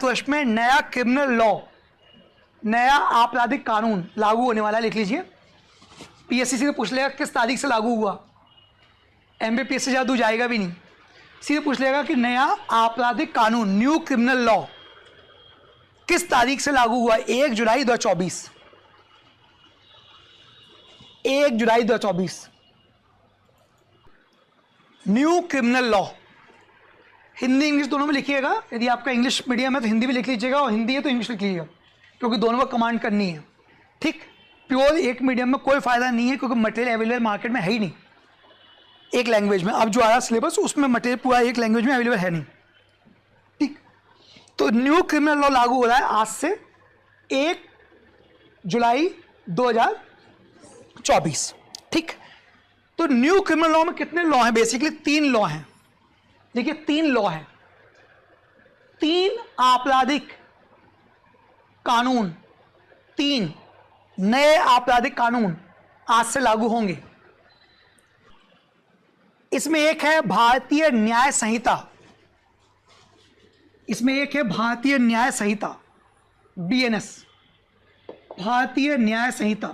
तो इसमें नया क्रिमिनल लॉ, नया आपराधिक कानून लागू होने वाला है, लिख लीजिए। पीएससी से पूछ लेगा किस तारीख से लागू हुआ, एमबीपीएस से ज़्यादा जाएगा भी नहीं, सीधे पूछ लेगा कि नया आपराधिक कानून, न्यू क्रिमिनल लॉ किस तारीख से लागू हुआ। 1 जुलाई 2024, 1 जुलाई 2024 new criminal law. Hindi English दोनों में लिखिएगा, यदि आपका इंग्लिश मीडियम है तो हिंदी भी लिख लीजिएगा, और हिंदी है तो इंग्लिश लिख लीजिएगा, क्योंकि दोनों को कमांड करनी है। ठीक, प्योर एक मीडियम में कोई फायदा नहीं है, क्योंकि मटेरियल अवेलेबल मार्केट में है ही नहीं एक लैंग्वेज में। अब जो आ रहा सिलेबस उसमें मटेरियल पूरा एक लैंग्वेज में अवेलेबल है नहीं। ठीक, तो न्यू क्रिमिनल लॉ लागू हो रहा है आज से 1 जुलाई 2024। ठीक, तो न्यू क्रिमिनल लॉ में कितने लॉ हैं? बेसिकली 3 लॉ हैं। देखिए 3 लॉ हैं, 3 आपराधिक कानून, 3 नए आपराधिक कानून आज से लागू होंगे। इसमें एक है भारतीय न्याय संहिता, इसमें एक है भारतीय न्याय संहिता, बीएनएस, भारतीय न्याय संहिता।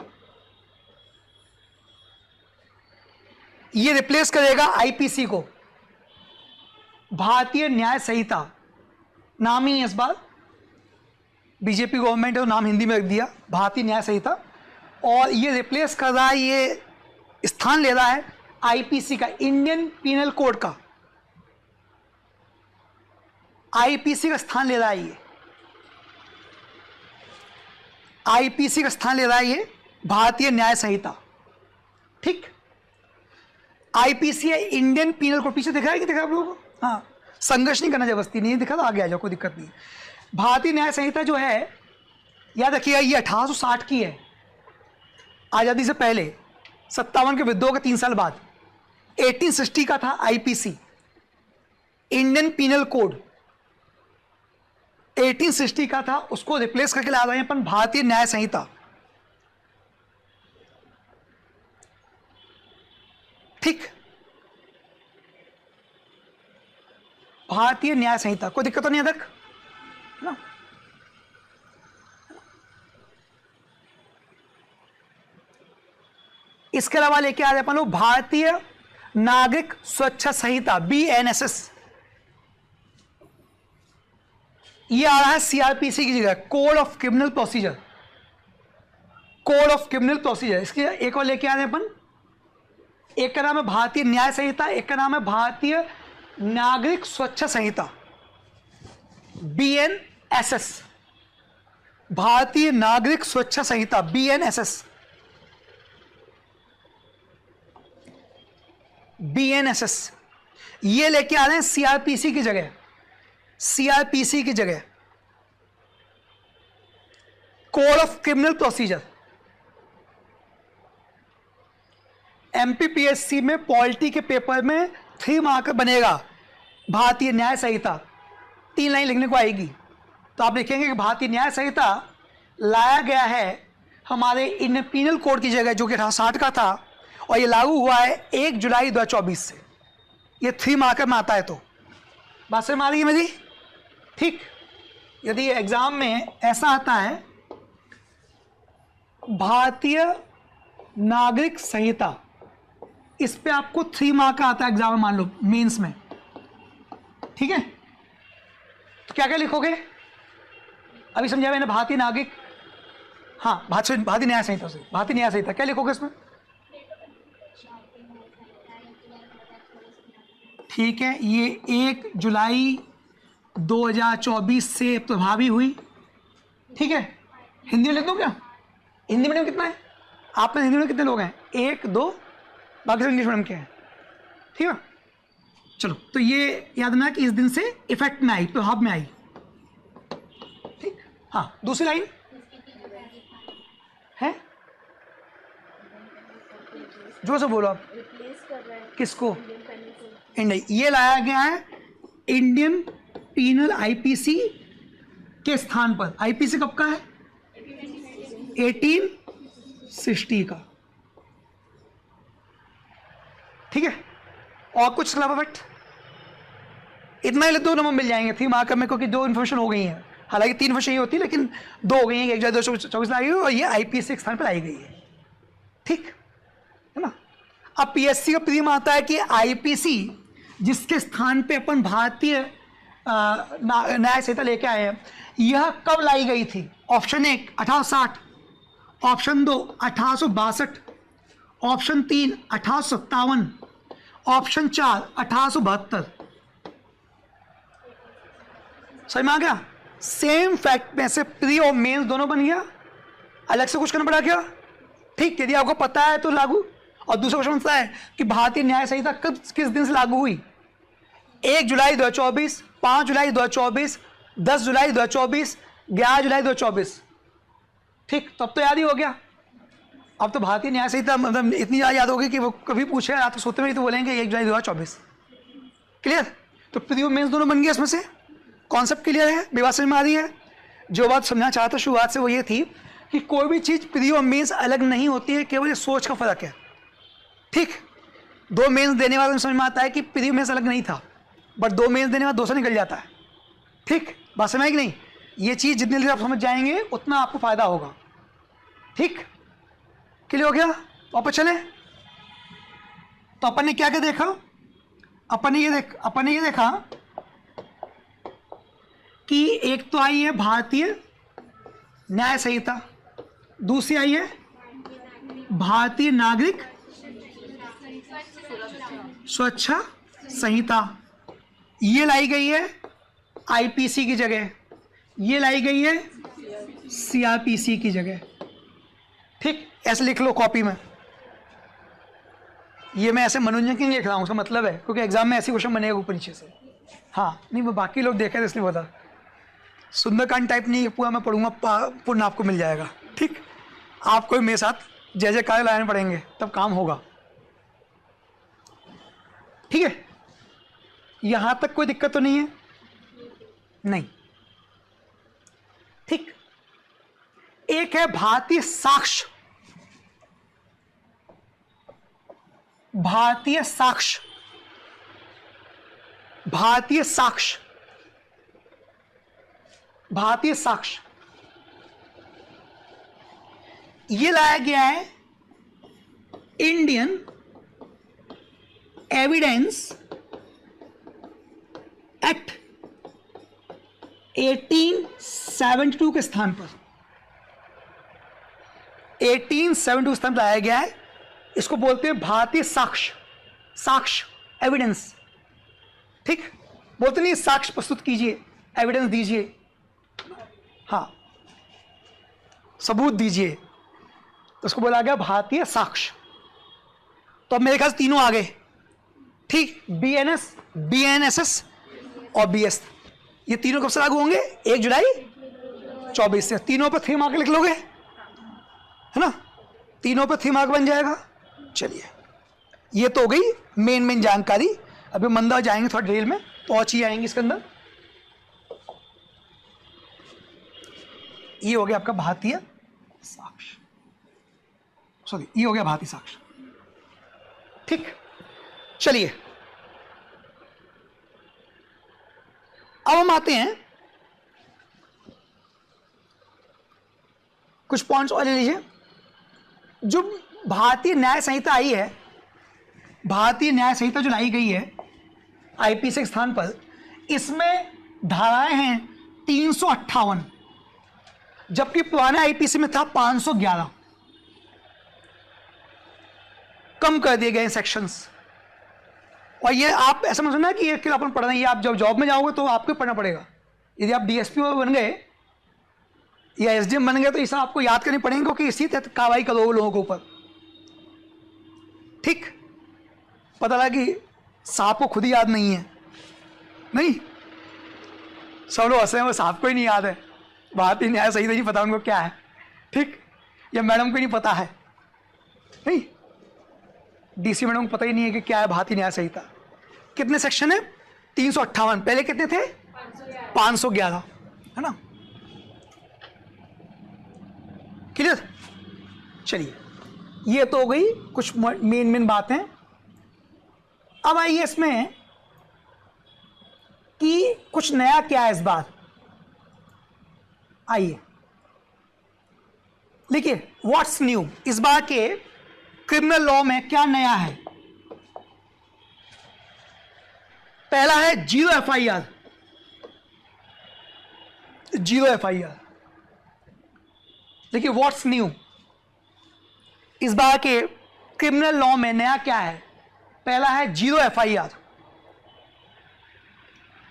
ये रिप्लेस करेगा आईपीसी को। भारतीय न्याय संहिता नाम ही है इस बार, बीजेपी गवर्नमेंट ने तो नाम हिंदी में रख दिया भारतीय न्याय संहिता, और ये रिप्लेस कर रहा है, ये स्थान ले रहा है आईपीसी का, इंडियन पीनल कोड का। आईपीसी का स्थान ले रहा है ये, आईपीसी का स्थान ले रहा है ये भारतीय न्याय संहिता। ठीक, आईपीसी है इंडियन पीनल कोड। पीछे दिखा है कि दिखा आप लोगों को? हाँ, संघर्ष नहीं करना, जबरदस्ती नहीं दिखा तो आगे आ जाओ, कोई दिक्कत नहीं है। भारतीय न्याय संहिता जो है, याद रखिएगा, ये 1860 की है, आज़ादी से पहले, 57 के विद्रोह के 3 साल बाद। 1860 का था आईपीसी, इंडियन पीनल कोड 1860 का था, उसको रिप्लेस करके ला रहे हैं अपन भारतीय न्याय संहिता। ठीक, भारतीय न्याय संहिता, कोई दिक्कत तो नहीं है तक ना? इसके अलावा लेके आ रहे अपन लोग भारतीय नागरिक सुरक्षा संहिता, बीएनएसएस। ये आ रहा है सीआरपीसी की जगह, code of criminal procedure, code of criminal procedure. इसके एक और लेके आ रहे हैं अपन, एक का नाम है भारतीय न्याय संहिता, एक का नाम है भारतीय नागरिक सुरक्षा संहिता, बीएनएसएस, भारतीय नागरिक सुरक्षा संहिता, बीएनएसएस, बीएनएसएस। ये लेके आ रहे हैं सीआरपीसी की जगह, सीआरपीसी की जगह code of criminal procedure. MPPSC में पॉलिटी के पेपर में 3 मार्क बनेगा भारतीय न्याय संहिता, 3 लाइन लिखने को आएगी, तो आप लिखेंगे कि भारतीय न्याय संहिता लाया गया है हमारे इंडियन पीनल कोड की जगह, जो कि 60 का था, और ये लागू हुआ है 1 जुलाई 2024 से। ये 3 मार्कर में आता है, तो बात समझ में आ रही है मेरी? ठीक, यदि एग्जाम में ऐसा आता है भारतीय नागरिक संहिता, इस पे आपको 3 मार्क का आता है एग्जाम में, मान लो मेंस में। ठीक है, तो क्या क्या लिखोगे? अभी समझा मैंने, भारतीय नागरिक, हाँ भारतीय न्याय संहिता से, भारतीय न्याय संहिता क्या लिखोगे इसमें? ठीक है, ये 1 जुलाई 2024 से प्रभावी हुई। ठीक है, हिंदी में लिख दो क्या? हिंदी मीडियम कितना है आप में? हिंदी में कितने लोग हैं? 1 2, बाकी सब इंग्लिश मीडियम के हैं। ठीक है, चलो, तो ये याद रखना कि इस दिन से इफेक्ट में आई, प्रभाव में आई। ठीक, हाँ, दूसरी लाइन है, जो से बोलो आप, किसको? इंडिया, ये लाया गया है इंडियन पीनल आईपीसी के स्थान पर। आईपीसी कब का है? 1860 का। ठीक है, और कुछ अलावा? बट इतना ही 2 नंबर मिल जाएंगे 3 मार्कर में, क्योंकि 2 इन्फॉर्मेशन हो गई है। हालांकि 3 वर्ष ही होती है, लेकिन 2 हो गई हैं, 1 जुलाई 2024 में आई हुई और ये आईपीएससी के स्थान पर आई गई है। ठीक है ना। अब पीएससी का प्रीमियम आता है कि आईपीसी जिसके स्थान पे अपन भारतीय न्याय संहिता लेके आए हैं, यह कब लाई गई थी? Option 1 1860, option 2 1862, option 3 1857, option 4 1872। समझ में आ गया? सेम फैक्ट में से प्री और मेंस दोनों बन गया, अलग से कुछ करना पड़ा क्या? ठीक, यदि आपको पता है तो लागू। और दूसरा क्वेश्चन बनता है कि भारतीय न्याय संहिता कब किस दिन से लागू हुई? 1 जुलाई 2024, 5 जुलाई 2024, 10 जुलाई 2024, 11 जुलाई 2024। ठीक, तब तो याद ही हो गया। अब तो भारतीय न्याय संहिता मतलब इतनी याद होगी कि वो कभी पूछे आप तो सोते में ही तो बोलेंगे 1 जुलाई 2024। क्लियर? तो प्री और मेंस दोनों बन गए इसमें से। कॉन्सेप्ट क्लियर है? बेबात समझ में आ रही है? जो बात समझना चाहता शुरुआत से वो ये थी कि कोई भी चीज़ प्री और मेंस अलग नहीं होती है, केवल ये सोच का फर्क है। ठीक, 2 मेंस देने वाले समझ में आता है कि प्री मेंस अलग नहीं था, बट 2 मेंस देने बाद 2 से निकल जाता है। ठीक, बात समझ कि नहीं? ये चीज़ जितनी देर आप समझ जाएंगे उतना आपको फायदा होगा। ठीक, क्लियर हो गया? वापस चले। तो अपन ने क्या क्या देखा? अपन ने ये देखा कि एक तो आई है भारतीय न्याय संहिता, दूसरी आई है भारतीय नागरिक सुरक्षा संहिता। ये लाई गई है आईपीसी की जगह, ये लाई गई है सीआरपीसी की जगह। ठीक, ऐसे लिख लो कॉपी में। ये मैं ऐसे मनोरंजन के लिए लिख रहा हूँ, उसका मतलब है क्योंकि एग्जाम में ऐसे क्वेश्चन बनेगा ऊपर नीचे से। हाँ, नहीं वो बाकी लोग देखे थे इसलिए बता। सुंदरकांड टाइप नहीं पूरा मैं पढ़ूंगा, पुण्य आपको मिल जाएगा। ठीक, आपको मेरे साथ जय जयकार लाने पड़ेंगे तब काम होगा। ठीक है, यहां तक कोई दिक्कत तो नहीं है? नहीं। ठीक, एक है भारतीय साक्ष्य, भारतीय साक्ष्य, भारतीय साक्ष्य, भारतीय साक्ष्य। ये लाया गया है इंडियन एविडेंस एक्ट 1872 के स्थान पर, 1872 स्थान पर लाया गया है। इसको बोलते हैं भारतीय साक्ष्य, साक्ष्य एविडेंस। ठीक, बोलते नहीं साक्ष्य प्रस्तुत कीजिए, एविडेंस दीजिए, हाँ सबूत दीजिए, तो उसको बोला गया भारतीय साक्ष्य। तो अब मेरे ख्याल से तीनों आ गए। ठीक, बीएनएस, बीएनएसएस और बीएस, ये तीनों कब से लागू होंगे? 1 जुलाई 24 से। तीनों पर 3 मार्क लिख लोगे, है ना? तीनों पर 3 मार्क बन जाएगा। चलिए, ये तो हो गई मेन जानकारी। अभी मंदा जाएंगे थोड़ा ड्रिल में तो और चीज़ आएंगी इसके अंदर। ये हो गया आपका भारतीय साक्ष्य, सॉरी ये हो गया भारतीय साक्ष्य। ठीक, चलिए अब हम आते हैं कुछ पॉइंट्स और ले लीजिए। जो भारतीय न्याय संहिता आई है, भारतीय न्याय संहिता जो लाई गई है आईपीसी के स्थान पर, इसमें धाराएं हैं 358, जबकि पुराने आईपीसी में था 511। कम कर दिए गए सेक्शंस। और ये आप ऐसा मत समझना कि ये केवल अपन पढ़ रहे हैं, ये आप जब जॉब में जाओगे तो आपको पढ़ना पड़ेगा। यदि आप डीएसपी बन गए या एसडीएम बन गए तो इसे आपको याद करनी पड़ेंगे, क्योंकि इसी तहत कार्रवाई करोगे लोगों के ऊपर। ठीक, पता लगा कि साहब को खुद ही याद नहीं है, नहीं सब लोग हंसे हैं, वो साहब को ही नहीं याद है, भारतीय न्याय संहिता नहीं पता उनको क्या है। ठीक, या मैडम को नहीं पता है, नहीं डीसी मैडम को पता ही नहीं है कि क्या है भारतीय न्याय संहिता। कितने सेक्शन है? 358। पहले कितने थे? 511, है ना? क्लियर? चलिए, ये तो हो गई कुछ मेन बातें। अब आइए इसमें कि कुछ नया क्या है इस बार। आइए लिखिए, व्हाट्स न्यू, इस बार के क्रिमिनल लॉ में क्या नया है? पहला है 0 FIR, 0 FIR। देखिए व्हाट्स न्यू, इस बार के क्रिमिनल लॉ में नया क्या है? पहला है 0 FIR,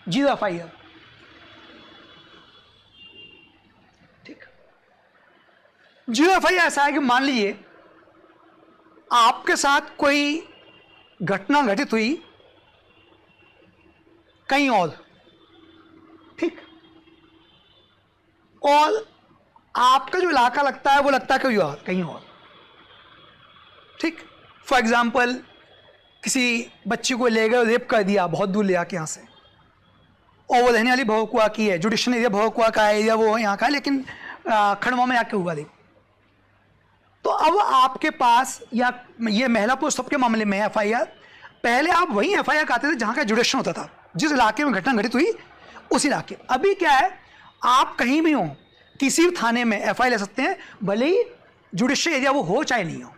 0 FIR। ठीक, 0 FIR ऐसा है कि मान लीजिए आपके साथ कोई घटना घटित हुई कहीं और, ठीक, और आपका जो इलाका लगता है वो लगता है कहीं और, ठीक। फॉर एग्जाम्पल किसी बच्ची को ले गए, रेप कर दिया बहुत दूर ले आके यहाँ से, और वो रहने वाली भवकुआ की है, जुडिशल एरिया भवकुआ का है या वो यहाँ का है, लेकिन खंडवा में आके हुआ रेप। तो अब आपके पास, या ये महिला पुरुष सबके मामले में FIR, पहले आप वही FIR कराते थे जहाँ का जुडिशन होता था, जिस इलाके में घटना घटित हुई उस इलाके। अभी क्या है, आप कहीं भी हो, किसी भी थाने में FIR ले सकते हैं, भले ही जुडिशियल एरिया वो हो चाहे नहीं हो।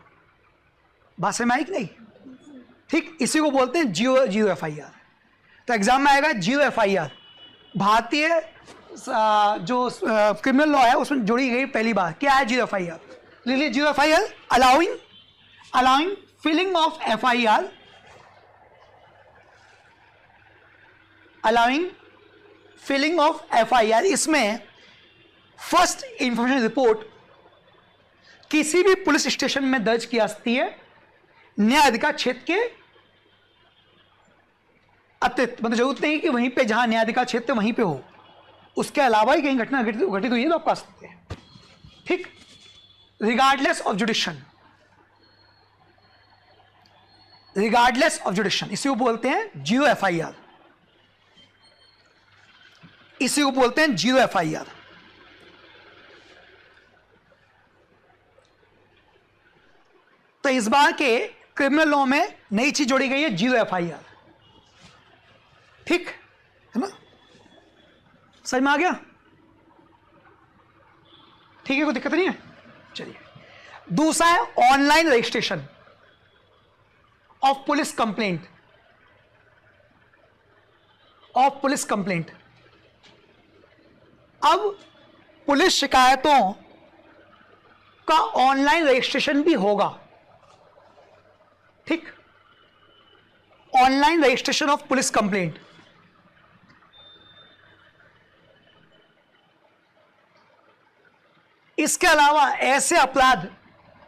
बात समझ में आई कि नहीं? ठीक, इसी को बोलते हैं 0 FIR। तो एग्जाम में आएगा 0 FIR। भारतीय जो क्रिमिनल लॉ है उसमें जोड़ी गई पहली बार, क्या है 0 FIR? लिखिए 0 FIR, allowing filling of FIR, allowing filling of FIR। इसमें फर्स्ट इंफॉर्मेशन रिपोर्ट किसी भी पुलिस स्टेशन में दर्ज की जा सकती है, न्याय अधिकार क्षेत्र के अतिरिक्त, मतलब जरूरत नहीं कि वहीं पे जहां न्याय अधिकार क्षेत्र वहीं पे हो, उसके अलावा ही कहीं घटना घटित हुई है तो आप पा सकते हैं। ठीक, regardless of jurisdiction, regardless of jurisdiction, इसी को बोलते हैं 0 FIR, इसी को बोलते हैं 0 FIR। तो इस बार के क्रिमिनल लॉ में नई चीज जोड़ी गई है 0 FIR। ठीक है ना, समझ में आ गया? ठीक है, कोई दिक्कत नहीं है। चलिए, दूसरा है online registration of police complaint, of police complaint. अब पुलिस शिकायतों का ऑनलाइन रजिस्ट्रेशन भी होगा। ठीक, online registration of police complaint. इसके अलावा ऐसे अपराध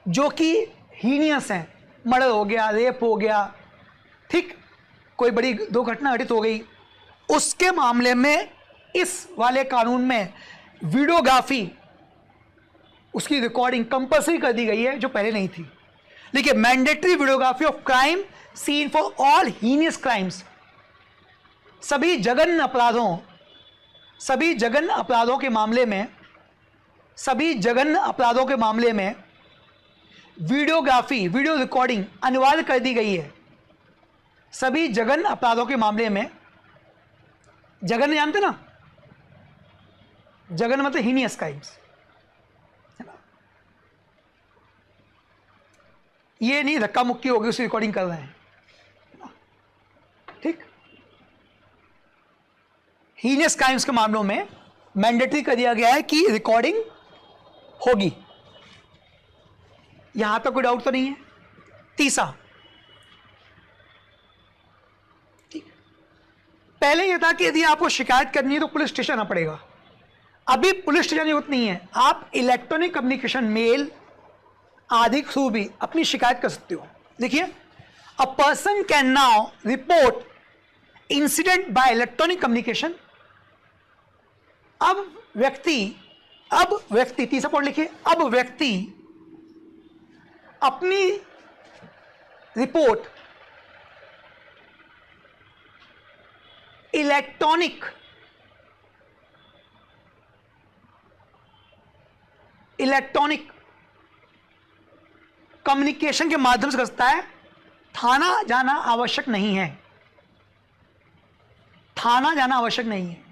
जो कि हीनियस हैं, मर्डर हो गया, रेप हो गया, ठीक, कोई बड़ी दुर्घटना घटित हो गई, उसके मामले में इस वाले कानून में वीडियोग्राफी, उसकी रिकॉर्डिंग कंपल्सरी कर दी गई है, जो पहले नहीं थी। देखिए, mandatory videography of crime scene for all heinous crimes, सभी जघन्य अपराधों, सभी जघन्य अपराधों के मामले में, सभी जघन्य अपराधों के मामले में वीडियोग्राफी, वीडियो रिकॉर्डिंग अनिवार्य कर दी गई है। सभी जघन्य अपराधों के मामले में, जघन्य जानते ना, जघन्य मतलब हीनियस क्राइम्स, ये नहीं धक्का मुक्की होगी उसकी रिकॉर्डिंग कर रहे हैं, ठीक। हीनियस क्राइम्स के मामलों में मैंडेटरी कर दिया गया है कि रिकॉर्डिंग होगी। यहां तक कोई डाउट तो नहीं है? तीसरा, ठीक, पहले यह था कि यदि आपको शिकायत करनी है तो पुलिस स्टेशन आना पड़ेगा। अभी पुलिस स्टेशन की जरूरत नहीं है, आप इलेक्ट्रॉनिक कम्युनिकेशन, मेल आदि के थ्रू भी अपनी शिकायत कर सकते हो। देखिए, a person can now report incident bye electronic communication. अब व्यक्ति, तीसरा पॉइंट लिखिए, अब व्यक्ति अपनी रिपोर्ट इलेक्ट्रॉनिक कम्युनिकेशन के माध्यम से कर सकता है। थाना जाना आवश्यक नहीं है, थाना जाना आवश्यक नहीं है।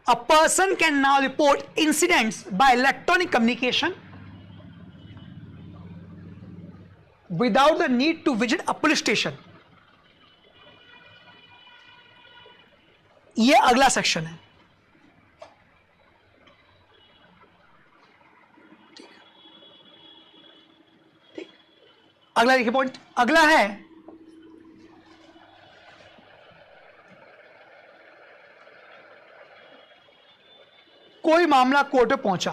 A person can now report incidents by electronic communication without the need to visit a police station. ये अगला सेक्शन है. ठीक. अगला देखिए पॉइंट. अगला है कोई मामला कोर्ट में पहुंचा,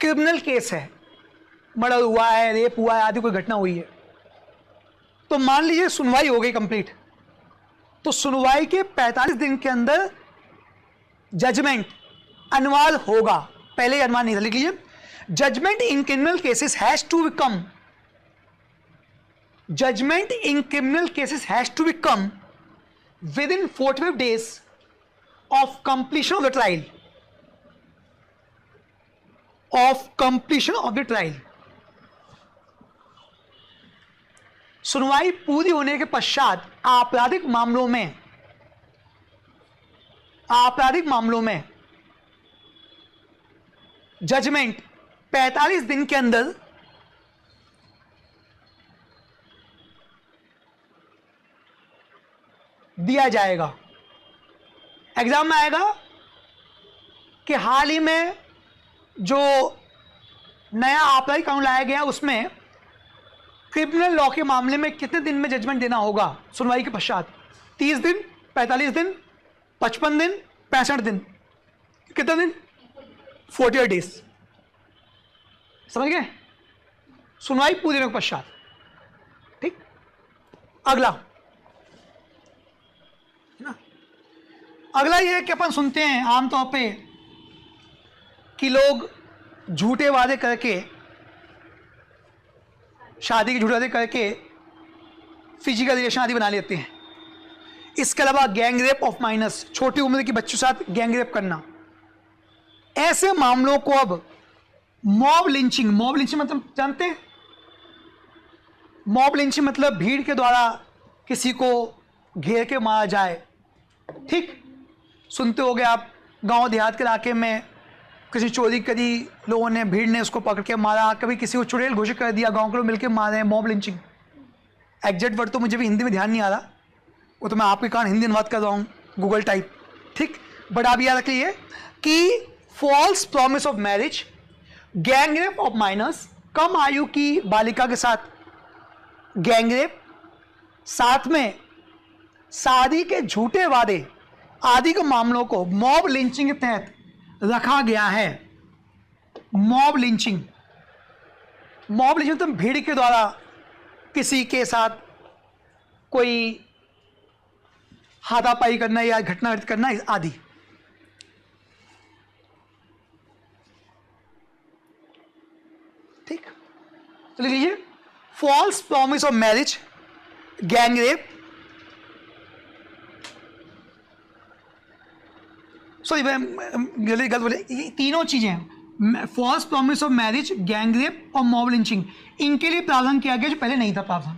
क्रिमिनल केस है, मर्डर हुआ है, रेप हुआ है, आदि कोई घटना हुई है. तो मान लीजिए सुनवाई हो गई कंप्लीट. तो सुनवाई के 45 दिन के अंदर जजमेंट अनुवाद होगा. पहले अनुवाद नहीं था. लिख लीजिए, judgement in criminal cases has to become, judgement in criminal cases has to become within 45 days of completion of the trial, of completion of the trial. सुनवाई पूरी होने के पश्चात आपराधिक मामलों में जजमेंट 45 दिन के अंदर दिया जाएगा. एग्जाम में आएगा कि हाल ही में जो नया आपराधिक कानून लाया गया उसमें क्रिमिनल लॉ के मामले में कितने दिन में जजमेंट देना होगा सुनवाई के पश्चात. 30 दिन, 45 दिन, 55 दिन, 65 दिन. कितने दिन? 48 days. समझ गए? सुनवाई पूरी होने के पश्चात. ठीक. अगला ना, अगला ये है कि अपन सुनते हैं आमतौर पे कि लोग झूठे वादे करके, शादी के झूठे वादे करके फिजिकल रिलेशन आदि बना लेते हैं. इसके अलावा गैंग रेप ऑफ माइनस, छोटी उम्र के बच्चों के साथ गैंग रेप करना. ऐसे मामलों को अब मॉब लिंचिंग, मॉब लिंचिंग मतलब जानते हैं? मॉब लिंचिंग मतलब भीड़ के द्वारा किसी को घेर के मारा जाए. ठीक. सुनते होंगे आप, गांव देहात के इलाके में किसी चोरी करी, लोगों ने, भीड़ ने उसको पकड़ के मारा, कभी किसी को चुड़ैल घोषित कर दिया, गांव के लोग मिलकर मारे हैं. Mob lynching. एग्जैक्ट वर्ड तो मुझे भी हिंदी में ध्यान नहीं आ रहा, वो तो मैं आपके कारण हिंदी अनुवाद कर रहा हूँ, गूगल टाइप. ठीक. बट आप याद रखिए कि false promise of marriage, gang rape of minors, कम आयु की बालिका के साथ गैंग रेप, साथ में शादी के झूठे वादे आदि के मामलों को मॉब लिंचिंग के तहत रखा गया है. मॉब लिंचिंग, मॉब लिंचिंग मतलब भीड़ के द्वारा किसी के साथ कोई हाथापाई करना या घटना घटित करना आदि. ठीक. तो लिख लीजिए, false promise of marriage, gang rape, sorry गलत बोले, ये तीनों चीजें हैं, false promise of marriage, gang rape और मॉब लिंचिंग. इनके लिए प्रावधान किया गया जो पहले नहीं था प्रावधान.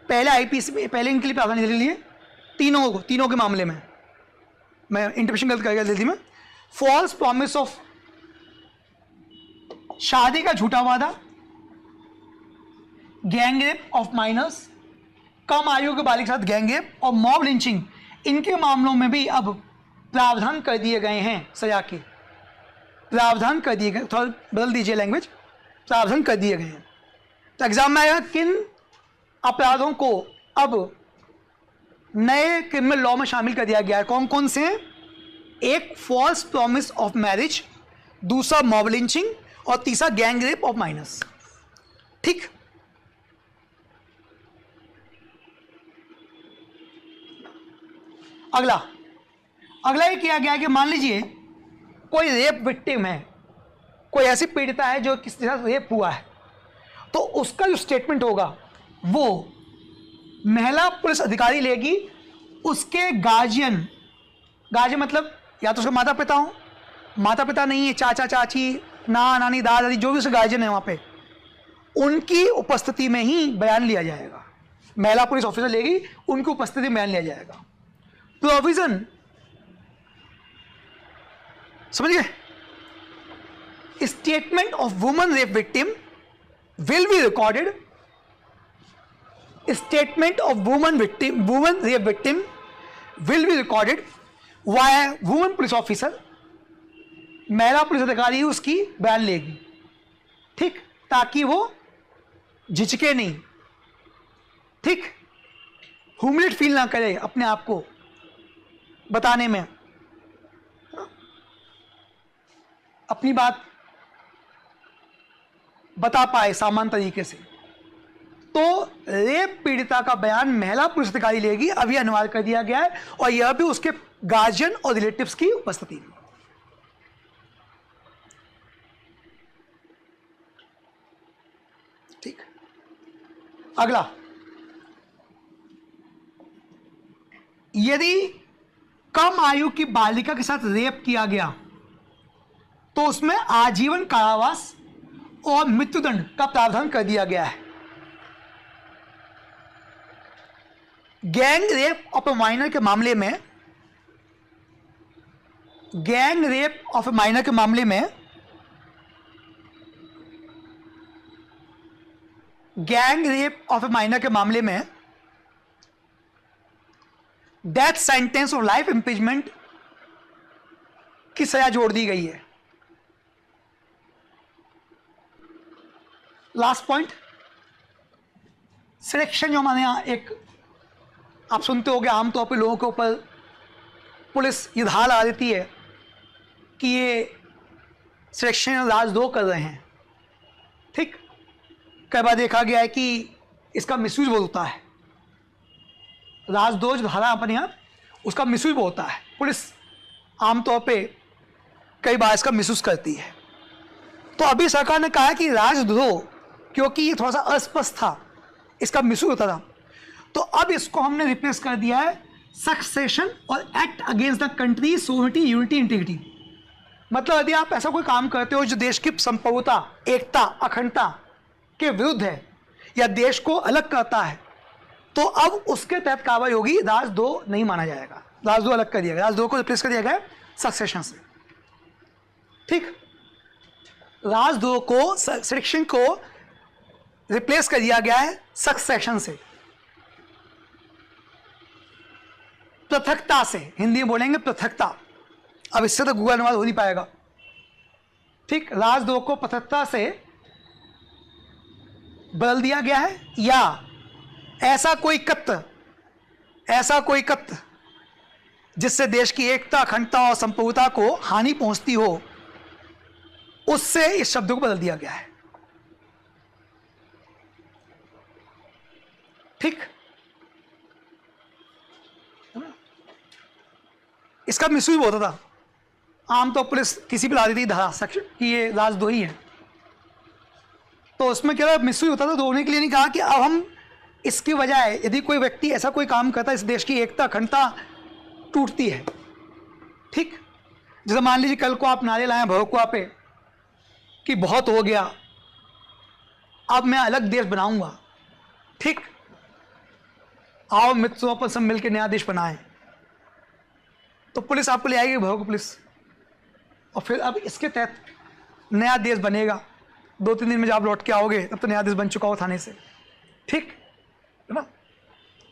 पहले आईपीसी में पहले इनके लिए प्रावधान के लिए तीनों के मामले में, मैं इंटरप्रिटेशन गलत कर गया जल्दी में. फॉल्स प्रॉमिस ऑफ, शादी का झूठा वादा, गैंग रेप ऑफ माइनर्स, कम आयु के बालिका के साथ गैंग रेप, और मॉब लिंचिंग, इनके मामलों में भी अब प्रावधान कर दिए गए हैं. सजा के प्रावधान कर दिए गए, थोड़ा बदल दीजिए लैंग्वेज, प्रावधान कर दिए गए हैं. तो एग्जाम में आएगा किन अपराधों को अब नए क्रिमिनल लॉ में शामिल कर दिया गया है. कौन कौन से हैं? एक फॉल्स प्रॉमिस ऑफ मैरिज, दूसरा मॉब लिंचिंग, और तीसरा गैंग रेप ऑफ माइनर्स. ठीक. अगला ये किया गया कि मान लीजिए कोई रेप विक्टिम है, कोई ऐसी पीड़िता है जो किसी के साथ रेप हुआ है, तो उसका जो स्टेटमेंट होगा वो महिला पुलिस अधिकारी लेगी. उसके गार्जियन मतलब या तो उसके माता पिता हो, माता पिता नहीं है, चाचा चाची, नानी दादा दादी, जो भी उसके गार्जियन है वहाँ पे, उनकी उपस्थिति में ही बयान लिया जाएगा. महिला पुलिस ऑफिसर लेगी, उनकी उपस्थिति में बयान लिया जाएगा. प्रोविजन समझ गए? Statement of woman rape victim will be recorded, statement of woman rape victim will be recorded via woman police officer, महिला पुलिस अधिकारी उसकी बयान लेगी, ठीक, ताकि वो झिझके नहीं, ठीक, ह्यूमिलेट फील ना करे अपने आप को बताने में, अपनी बात बता पाए सामान्य तरीके से। तो रेप पीड़िता का बयान महिला पुलिस अधिकारी लेगी, अभी अनिवार्य कर दिया गया है, और यह भी उसके गार्जियन और रिलेटिव्स की उपस्थिति में। ठीक, अगला, यदि कम आयु की बालिका के साथ रेप किया गया तो उसमें आजीवन कारावास और मृत्युदंड का प्रावधान कर दिया गया है। Gang rape of A minor के मामले में, gang rape of A minor के मामले में, gang rape of A minor के मामले में डेथ सेंटेंस और लाइफ इंप्रिजमेंट की सजा जोड़ दी गई है। लास्ट पॉइंट, सिलेक्शन जो हमारे यहां एक आप सुनते होंगे आमतौर पे लोगों के ऊपर पुलिस ये धारा लगा देती है कि ये सिलेक्शन राजद्रोह कर रहे हैं, ठीक, कई बार देखा गया है कि इसका मिसयूज बहुत होता है, राजद्रोह जो धारा अपने यहाँ उसका मिसयूज बहुत होता है, पुलिस आमतौर पे कई बार इसका मिसयूज करती है। तो अभी सरकार ने कहा है कि राजद्रोह, क्योंकि ये थोड़ा सा अस्पष्ट था, इसका मिसयूज होता था, तो अब इसको हमने रिप्लेस कर दिया है सक्सेशन और act against the country sovereignty unity integrity. मतलब यदि आप ऐसा कोई काम करते हो जो देश की संप्रभुता, एकता, अखंडता के विरुद्ध है या देश को अलग करता है, तो अब उसके तहत कार्रवाई होगी, राजद्रोह नहीं माना जाएगा, राजद्रोह अलग कर दिया गया, राजद्रोह को रिप्लेस कर दिया गया सक्सेशन से। ठीक, राजद्रोह को, सेक्शन को रिप्लेस कर दिया गया है सक्सेशन से, पृथकता से, हिंदी में बोलेंगे पृथकता, अब इससे तो गूगल अनुवाद हो नहीं पाएगा। ठीक, राजद्रोह को पृथकता से बदल दिया गया है, या ऐसा कोई कृत्य जिससे देश की एकता, अखंडता और संप्रभुता को हानि पहुंचती हो, उससे इस शब्द को बदल दिया गया है। ठीक, इसका मिसयूज होता था, आमतौर पर पुलिस किसी भी ला देती धारा सेक्शन कि ये राजद्रोही है, तो उसमें क्या मिसयूज होता था, तो होने के लिए नहीं कहा कि अब हम इसकी बजाय यदि कोई व्यक्ति ऐसा कोई काम करता है इस देश की एकता, अखंडता टूटती है, ठीक, जैसे मान लीजिए कल को आप नारे लाएं भगोकुआ पे कि बहुत हो गया, अब मैं अलग देश बनाऊंगा, ठीक, आओ मित्रों पर सब मिलकर नया देश बनाएं, तो पुलिस आपको ले आएगी, भगोकुआ पुलिस, और फिर अब इसके तहत नया देश बनेगा, 2-3 दिन में जब आप लौट के आओगे तब तो नया देश बन चुका हो थाने से, ठीक है ना।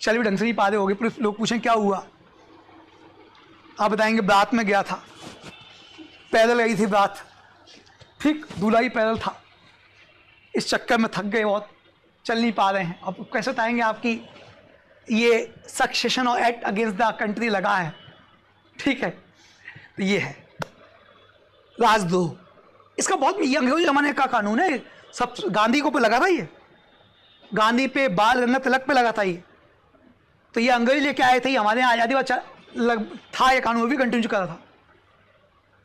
चल भी ढंग से नहीं पा रहे होगे, पुलिस लोग पूछें क्या हुआ, आप बताएंगे बारात में गया था, पैदल गई थी बारात, ठीक, दूल्हा ही पैदल था, इस चक्कर में थक गए बहुत, चल नहीं पा रहे हैं। अब कैसे बताएंगे आपकी ये सक्सेशन और एक्ट अगेंस्ट द कंट्री लगा है, ठीक है, तो ये है राजद्रोह। इसका बहुत अंग्रेजी जमाने का कानून है, सब गांधी को पे लगा था, ये गांधी पे, बाल गंगाधर तिलक पे लगा था ये, तो ये अंग्रेज लेके आए थे, हमारे यहाँ आज़ादी बाद था ये कानून, भी कंटिन्यू कर रहा था।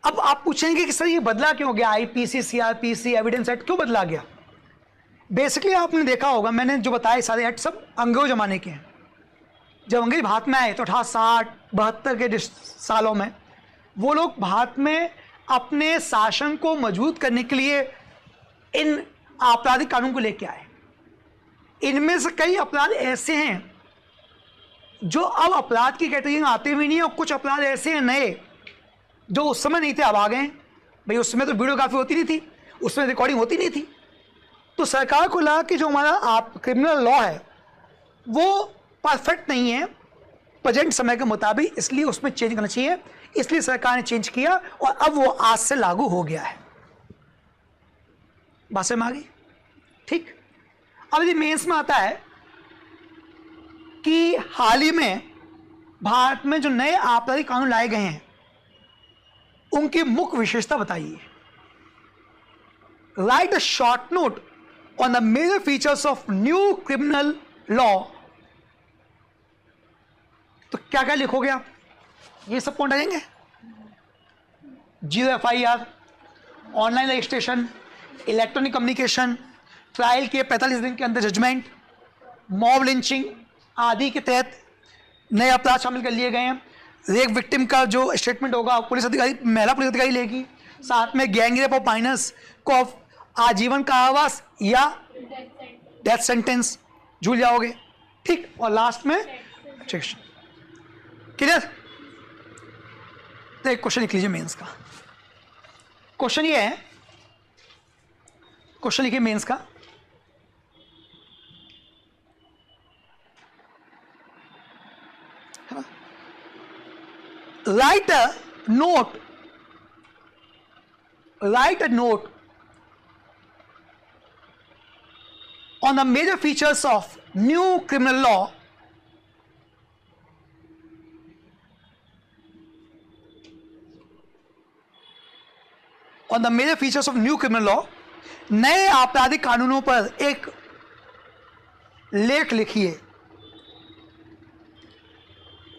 अब आप पूछेंगे कि सर ये बदला क्यों गया, आईपीसी, सीआरपीसी, एविडेंस एक्ट क्यों बदला गया? बेसिकली आपने देखा होगा, मैंने जो बताया सारे एक्ट सब अंग्रेज जमाने के हैं। जब अंग्रेज भारत में आए तो 1860-72 के सालों में वो लोग भारत में अपने शासन को मजबूत करने के लिए इन आपराधिक कानून को लेके आए। इनमें से कई अपराध ऐसे हैं जो अब अपराध की कैटेगरी में आते हुए नहीं, और कुछ अपराध ऐसे हैं नए जो उस समय नहीं थे अब आ गए हैं। भाई उस समय तो वीडियोग्राफी होती नहीं थी, उसमें रिकॉर्डिंग होती नहीं थी। तो सरकार को लगा कि जो हमारा आप क्रिमिनल लॉ है वो परफेक्ट नहीं है प्रेजेंट समय के मुताबिक, इसलिए उसमें चेंज करना चाहिए। इसलिए सरकार ने चेंज किया और अब वो आज से लागू हो गया है। बात समझ में आ गई? ठीक। अब यदि मेंस में आता है कि हाल ही में भारत में जो नए आपराधिक कानून लाए गए हैं उनकी मुख्य विशेषता बताइए। Write a short note on the major features of new criminal law. तो क्या क्या लिखोगे आप? ये सब पॉइंट आ जाएंगे। 0 FIR, online registration, electronic communication, trial के 45 दिन के अंदर जजमेंट, मॉब लिंचिंग आदि के तहत नए अपराध शामिल कर लिए गए हैं। रेप विक्टिम का जो स्टेटमेंट होगा पुलिस अधिकारी, महिला पुलिस अधिकारी लेगी। साथ में गैंग रेप और माइनस को आजीवन कारावास या डेथ सेंटेंस, झूल जाओगे। ठीक। और लास्ट में शिक्षा। क्लियर? तो एक क्वेश्चन लिख लीजिए मेंस का। क्वेश्चन ये है, क्वेश्चन लिखिए मेंस का। Right a note on the major features of new criminal law नए आपराधिक कानूनों पर एक लेख लिखिए।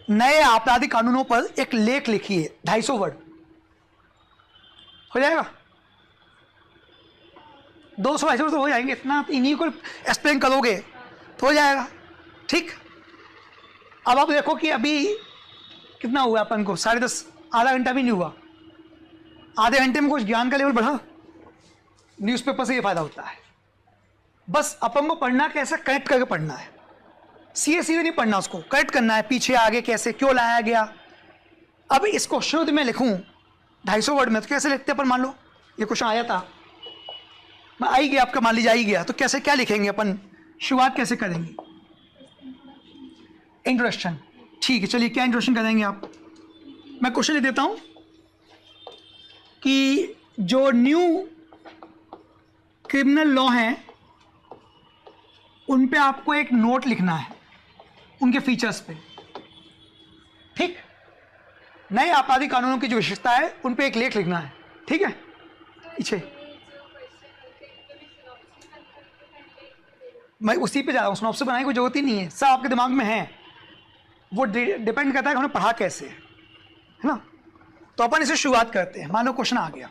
नए आपराधिक कानूनों पर एक लेख लिखिए। 250 वर्ड हो जाएगा? 200 तो हो जाएंगे। इतना इन्हीं को एक्सप्लेन करोगे तो हो जाएगा। ठीक। अब आप देखो कि अभी कितना हुआ अपन को, 10:30, आधा घंटा भी नहीं हुआ। आधे घंटे में कुछ ज्ञान का लेवल बढ़ा। न्यूज़पेपर से ये फायदा होता है। बस अपन को पढ़ना कैसे, कनेक्ट करके पढ़ना है। सीधे नहीं पढ़ना, उसको करेक्ट करना है, पीछे आगे कैसे क्यों लाया गया। अब इस क्वेश्चन में लिखूं 250 वर्ड में तो कैसे लिखते अपन? मान लो ये क्वेश्चन आया था, मैं आई गया, आपका मान लीजिए आई गया, तो कैसे क्या लिखेंगे अपन? शुरुआत कैसे करेंगे? इंट्रोडक्शन। ठीक है, चलिए क्या इंट्रोडक्शन करेंगे आप? मैं क्वेश्चन लिख देता हूं कि जो न्यू क्रिमिनल लॉ हैं उन पे आपको एक नोट लिखना है, उनके फीचर्स पे। ठीक। नए आपराधिक कानूनों की जो विशेषता है उन पे एक लेख लिखना है। ठीक है। पीछे मैं उसी पे जा रहा हूँ, सिनॉप्सिस बनाने की जरूरत ही नहीं है, सब आपके दिमाग में है। वो डिपेंड करता है कि हमने पढ़ा कैसे है ना। तो अपन इसे शुरुआत करते हैं। मान लो क्वेश्चन आ गया।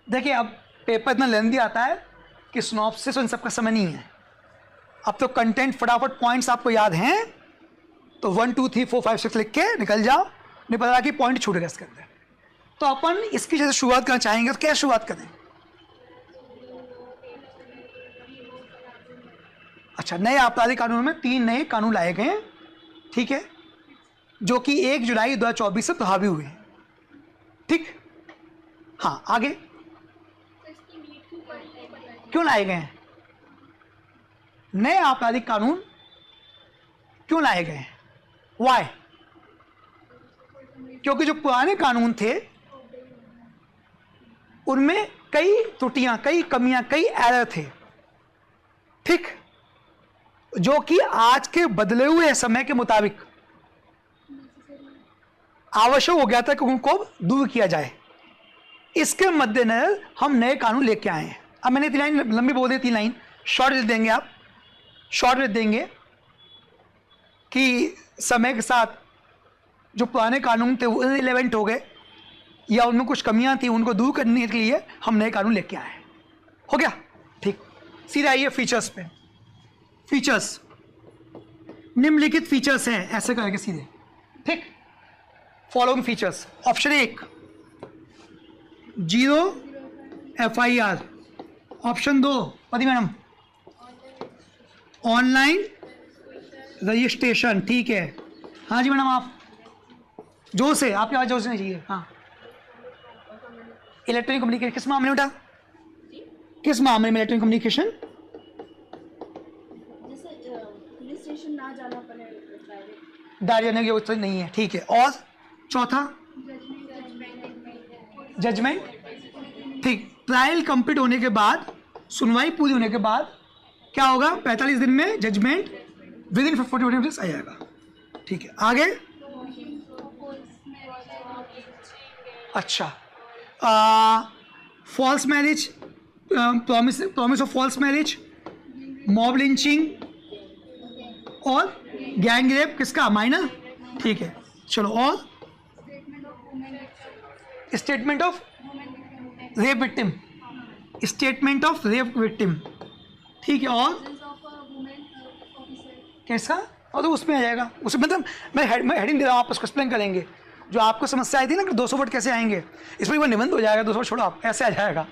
देखिए अब पेपर इतना लेंदी आता है कि सिनॉप्सिस इन सबका समय नहीं है। अब तो कंटेंट फटाफट पॉइंट्स आपको याद हैं तो 1 2 3 4 5 6 लिख के निकल जाओ, नहीं पता कि पॉइंट छूट गए इसके अंदर। तो अपन इसकी जैसे शुरुआत करना चाहेंगे तो क्या शुरुआत करें? अच्छा, नए आपराधिक कानून में 3 नए कानून लाए गए हैं। ठीक है, जो कि 1 जुलाई 2024 से प्रभावी हुए हैं। ठीक। हाँ, आगे क्यों लाए गए हैं? नए आपराधिक कानून क्यों लाए गए हैं? वाई? क्योंकि जो पुराने कानून थे उनमें कई त्रुटियां, कई कमियां, कई एरर थे। ठीक। जो कि आज के बदले हुए समय के मुताबिक आवश्यक हो गया था कि उनको दूर किया जाए। इसके मद्देनजर हम नए कानून लेके आए हैं। अब मैंने 3 लाइन लंबी बोल दी, 3 लाइन शॉर्ट लिख देंगे आप। शॉर्ट लिख देंगे कि समय के साथ जो पुराने कानून थे वो इररिलेवेंट हो गए या उनमें कुछ कमियां थी, उनको दूर करने के लिए हम नए कानून लेके आए हैं। हो गया? ठीक। सीधे आइए फीचर्स पे। फीचर्स निम्नलिखित फीचर्स हैं, ऐसे करके सीधे। ठीक। Following features. Option 1 0 FIR। Option 2 पति मैडम ऑनलाइन रजिस्ट्रेशन। ठीक है। हाँ जी मैडम, आप जोर से, आपकी आवाज़ जोर से नहीं चाहिए। हाँ, इलेक्ट्रॉनिक कम्युनिकेशन किस मामले में बेटा, किस मामले में इलेक्ट्रॉनिक कम्युनिकेशन? पुलिस स्टेशन ना जाना पड़े, दायर जाने की जरूरत नहीं है, ठीक है। और चौथा जजमेंट, ठीक। ट्रायल कंप्लीट होने के बाद, सुनवाई पूरी होने के बाद क्या होगा, 45 दिन में जजमेंट विद इन 40 डेज आ जाएगा, ठीक है। आगे अच्छा, false marriage, promise of false marriage, mob lynching और गैंग रेप किसका, माइनर, ठीक है। चलो, और statement of rape victim, statement of rape victim, ठीक है। और कैसा, और तो उसमें आ जाएगा, उसमें मतलब मैं हेडिंग दे रहा हूँ, आप उसको एक्सप्लेन करेंगे। जो आपको समस्या आई थी ना कि 200 वर्ड कैसे आएंगे, इसमें वो निबंध हो जाएगा, 200 वर्ड छोड़ो आप, ऐसे आ जाएगा।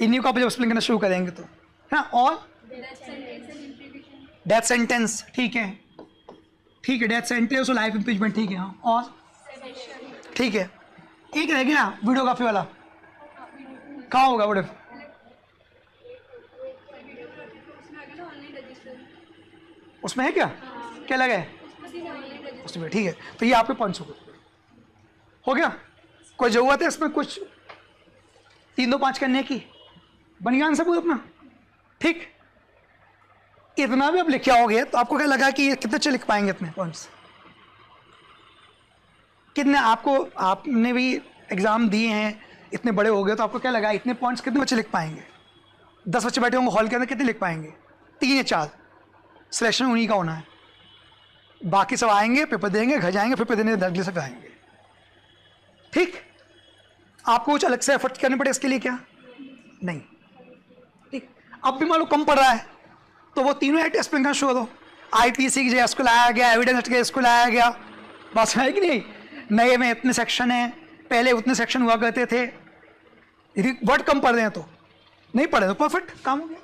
इन्हीं को आप जब एक्सप्लेन करना शुरू करेंगे तो, हाँ। और डेथ सेंटेंस, ठीक है, ठीक है, डेथ सेंटेंस और लाइफ इम्प्रिजमेंट, ठीक है। हाँ, और ठीक है। एक रह गया वीडियोग्राफी वाला, कहाँ होगा वो? उसमें है क्या, क्या लगा है उसमें, ठीक है। तो ये आपके 500 हो गया। कोई जरूरत है इसमें कुछ 3-2-5 करने की? बन गया आंसर पूरा अपना, ठीक। इतना भी आप लिखे आओगे तो आपको क्या लगा कि ये कितने अच्छे लिख पाएंगे इतने पॉइंट्स? कितने आपको, आपने भी एग्जाम दिए हैं, इतने बड़े हो गए, तो आपको क्या लगा इतने पॉइंट्स कितने बच्चे लिख पाएंगे? 10 बच्चे बैठे होंगे हॉल के अंदर, कितने लिख पाएंगे? 3 या 4। सिलेक्शन उन्हीं का होना है, बाकी सब आएंगे, पेपर देंगे, घर जाएंगे, पेपर देने अगले से आएंगे, ठीक। आपको कुछ अलग से एफर्ट करने पड़े इसके लिए क्या? नहीं, ठीक। अब भी मान लो कम पड़ रहा है तो वो तीनों एक्ट एक्सप्लेन करना शुरू करो। आईपीसी की जगह इसको लाया गया, एविडेंस के इसको लाया गया, बात है कि नहीं? नए में इतने सेक्शन हैं, पहले उतने सेक्शन हुआ करते थे। यदि वर्ड कम पढ़ रहे हैं तो नहीं पढ़े तो परफेक्ट काम हो गया,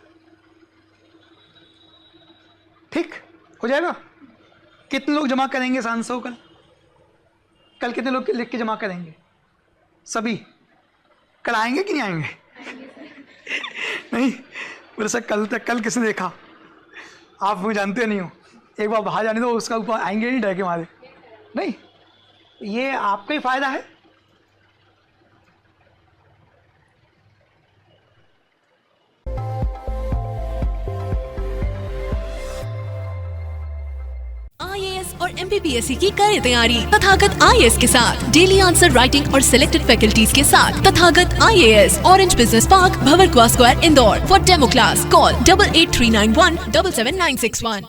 ठीक हो जाएगा। कितने लोग जमा करेंगे इस आंसर को? कल कितने लोग लिख के जमा करेंगे? सभी। कल आएंगे कि नहीं आएंगे? नहीं, मेरे से कल किसने देखा? आप मुझे जानते नहीं हो, एक बार बाहर जाने दो, उसका ऊपर आएंगे नहीं डर के मारे, नहीं। ये आपका ही फायदा है। IAS और MPPSC की करें तैयारी तथागत IAS के साथ। डेली आंसर राइटिंग और सिलेक्टेड फैकल्टीज के साथ Tathagat IAS, orange business park, Bhanwarkuan square, Indore. For demo class call 8839177961।